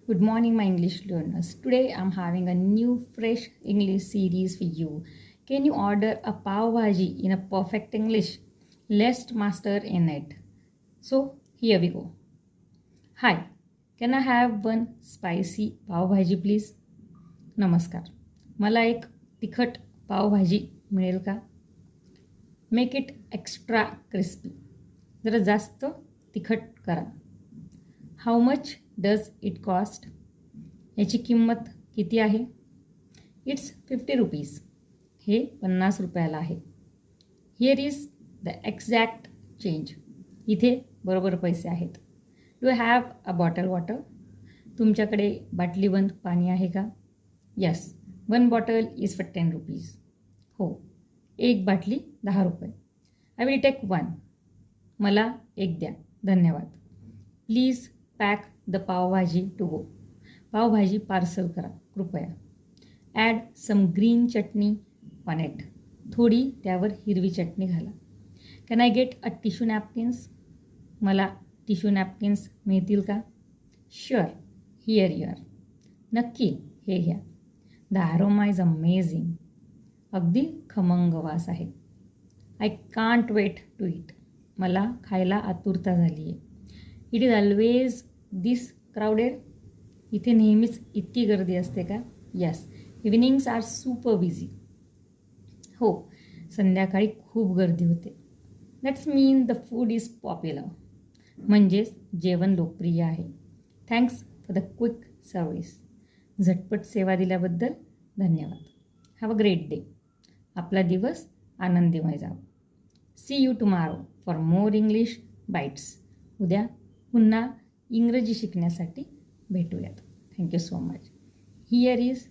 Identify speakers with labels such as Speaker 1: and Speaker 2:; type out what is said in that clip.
Speaker 1: Good morning, my English learners. Today I'm having a new, fresh English series for you. Can you order a pav bhaji in a perfect English? Let's master in it. So, here we go. Hi, can I have one spicy pav bhaji please? नमस्कार, मला एक तिखट पावभाजी मिळेल का? Make it extra crispy. जरा जास्त तिखट करा. How much does it cost? याची किंमत किती आहे? It's 50 rupees. हे 50 रुपयाला आहे. Here is the exact change. इथे बरोबर पैसे आहेत. Do have a bottle water? तुमच्याकडे बाटलीबंद पाणी आहे का? Yes, 1 bottle is for 10 rupees. हो, एक बाटली 10 रुपये. I will take 1. मला एक द्या, धन्यवाद. Please pack the pav bhaji to go. Pav bhaji parcel करा कृपया. Add some green chutney on it. थोडी त्यावर हिरवी चटणी घाला. Can I get a tissue napkins? मला टिश्यू नॅपकिन्स मिळतील का? Sure, here you are. नक्की, हे घ्या. The aroma is amazing. अगदी खमंग वास आहे. I can't wait to eat. मला खायला आतुरता झाली आहे. It is always this crowded? इथे नेहमीच इतकी गर्दी असते का? Yes, evenings are super busy. हो, संध्याकाळी खूप गर्दी होते. That's mean the food is popular. म्हणजेच जेवण लोकप्रिय आहे. Thanks for the quick service. झटपट सेवा दिल्याबद्दल धन्यवाद. Have a great day. आपला दिवस आनंदीमय जावो. See you tomorrow for more English bites. उद्या पुन्हा इंग्रजी शिकण्यासाठी भेटूयात. Thank you so much. Here is